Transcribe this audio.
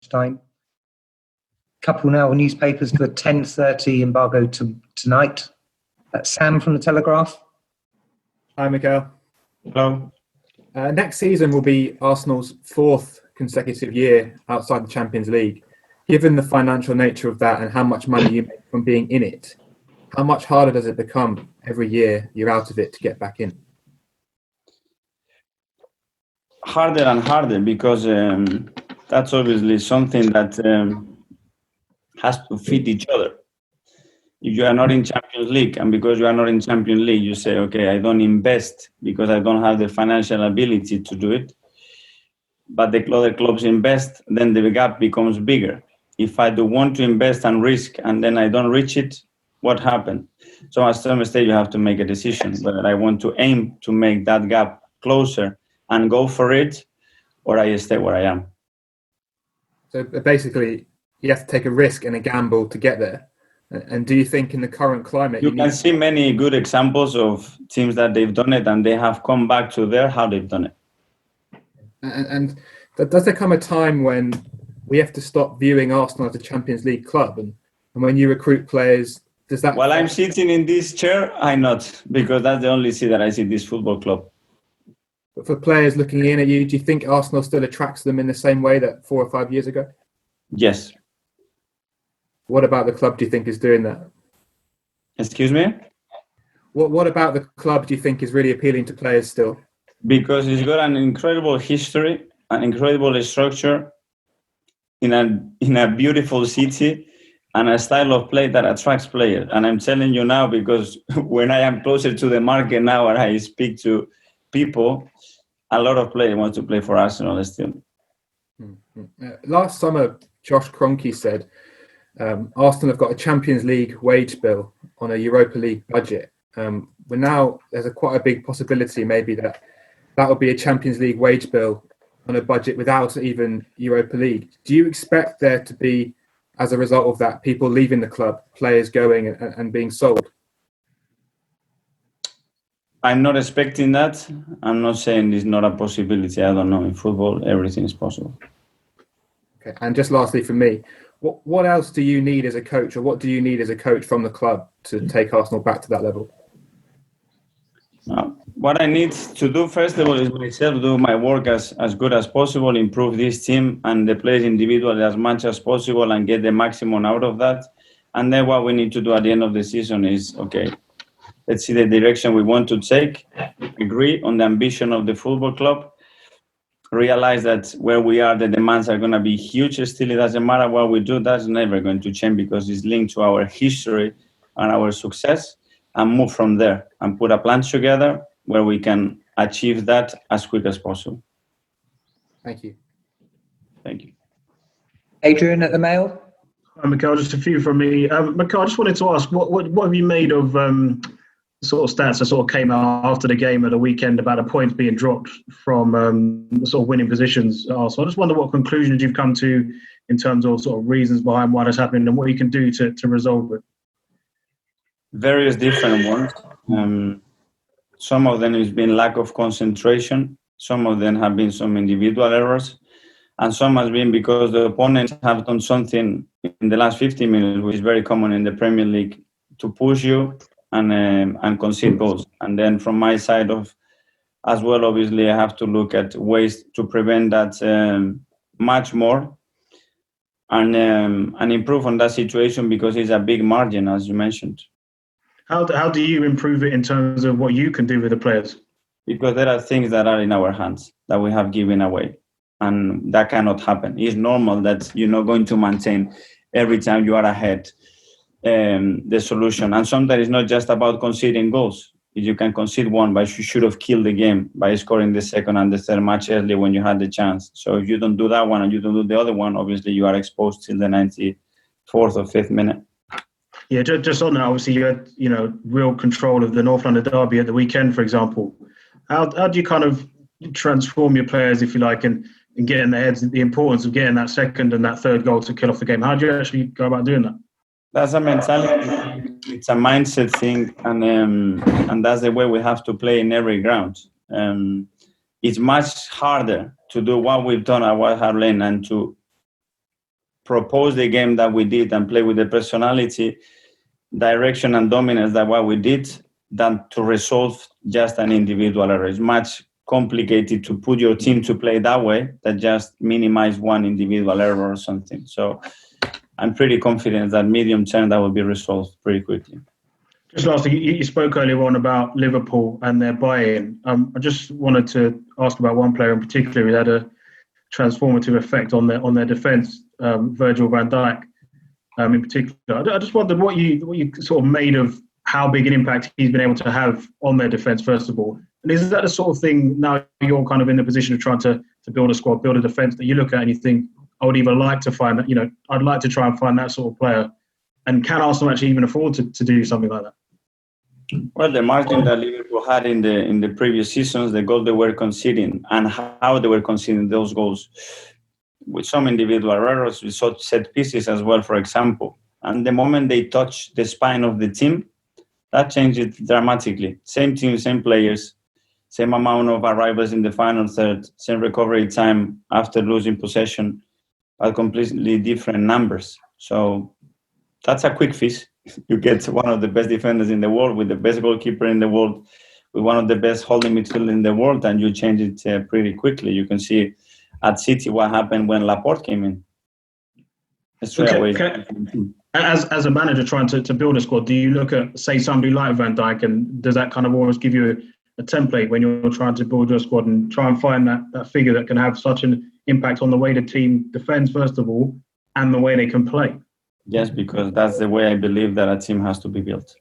time. Couple now newspapers for 10:30 embargo tonight. That's Sam from the Telegraph. Hi, Mikel. Hello. Next season will be Arsenal's fourth consecutive year outside the Champions League. Given the financial nature of that and how much money you make from being in it, how much harder does it become every year you're out of it to get back in? Harder and harder, because that's obviously something that has to fit each other. If you are not in Champions League, and because you are not in Champions League, you say, okay, I don't invest because I don't have the financial ability to do it. But the other clubs invest, then the gap becomes bigger. If I do want to invest and risk, and then I don't reach it, what happened? So at some stage, you have to make a decision whether I want to aim to make that gap closer and go for it, or I stay where I am. So basically, you have to take a risk and a gamble to get there. And do you think in the current climate... You can see many good examples of teams that they've done it and they have come back to how they've done it. And does there come a time when we have to stop viewing Arsenal as a Champions League club? And when you recruit players, does that... While I'm sitting in this chair, I'm not, because that's the only seat that I see this football club. But for players looking in at you, do you think Arsenal still attracts them in the same way that 4 or 5 years ago? Yes. What about the club do you think is doing that? Excuse me? What about the club do you think is really appealing to players still? Because it's got an incredible history, an incredible structure, in a beautiful city, and a style of play that attracts players. And I'm telling you now, because when I am closer to the market now and I speak to people, a lot of players want to play for Arsenal still. Last summer, Josh Kroenke said, Arsenal have got a Champions League wage bill on a Europa League budget. But now there's quite a big possibility maybe that will be a Champions League wage bill on a budget without even Europa League. Do you expect there to be, as a result of that, people leaving the club, players going and being sold? I'm not expecting that. I'm not saying it's not a possibility. I don't know. In football, everything is possible. Okay. And just lastly for me, what else do you need as a coach, or what do you need as a coach from the club to take Arsenal back to that level? What I need to do, first of all, is myself do my work as good as possible, improve this team and the players individually as much as possible and get the maximum out of that. And then what we need to do at the end of the season is, okay, let's see the direction we want to take, agree on the ambition of the football club, realize that where we are, the demands are going to be huge. Still, it doesn't matter what we do. That's never going to change because it's linked to our history and our success, and move from there and put a plan together where we can achieve that as quick as possible. Thank you. Thank you. Adrian at the Mail. Hi, Mikel, just a few from me. Mikel, I just wanted to ask, what have you made of sort of stats that sort of came out after the game at the weekend about the points being dropped from the sort of winning positions at Arsenal? I just wonder what conclusions you've come to in terms of sort of reasons behind why that's happening and what you can do to resolve it. Various different ones. Some of them has been lack of concentration. Some of them have been some individual errors. And some has been because the opponents have done something in the last 15 minutes, which is very common in the Premier League, to push you and concede goals. And then from my side as well, obviously, I have to look at ways to prevent that much more and improve on that situation because it's a big margin, as you mentioned. How do you improve it in terms of what you can do with the players? Because there are things that are in our hands that we have given away. And that cannot happen. It's normal that you're not going to maintain every time you are ahead the solution. And sometimes it's not just about conceding goals. If you can concede one, but you should have killed the game by scoring the second and the third much earlier when you had the chance. So if you don't do that one and you don't do the other one, obviously you are exposed till the 94th or 5th minute. Yeah, just on that, obviously you had real control of the North London derby at the weekend, for example. How do you kind of transform your players, if you like, and get in their heads the importance of getting that second and that third goal to kill off the game? How do you actually go about doing that? That's a mentality. It's a mindset thing, and that's the way we have to play in every ground. It's much harder to do what we've done at White Hart Lane and to propose the game that we did and play with the personality, direction and dominance that what we did than to resolve just an individual error. It's much complicated to put your team to play that way than just minimize one individual error or something. So I'm pretty confident that medium term that will be resolved pretty quickly. Just lastly, you spoke earlier on about Liverpool and their buy-in. I just wanted to ask about one player in particular who had a transformative effect on their defence, Virgil van Dijk. In particular, I just wondered what you sort of made of how big an impact he's been able to have on their defence, first of all. And is that the sort of thing now you're kind of in the position of trying to build a squad, build a defence that you look at and you think, I would even like to find that, I'd like to try and find that sort of player. And can Arsenal actually even afford to do something like that? Well, the margin that Liverpool had in the previous seasons, the goal they were conceding and how they were conceding those goals, with some individual errors, we saw set pieces as well, for example. And the moment they touch the spine of the team, that changed it dramatically. Same team, same players, same amount of arrivals in the final third, same recovery time after losing possession, but completely different numbers. So that's a quick fix. You get one of the best defenders in the world with the best goalkeeper in the world, with one of the best holding midfield in the world, and you change it pretty quickly. You can see at City what happened when Laporte came in. Straight away. As a manager trying to build a squad, do you look at, say, somebody like Van Dijk, and does that kind of almost give you a template when you're trying to build your squad and try and find that figure that can have such an impact on the way the team defends, first of all, and the way they can play? Yes, because that's the way I believe that a team has to be built.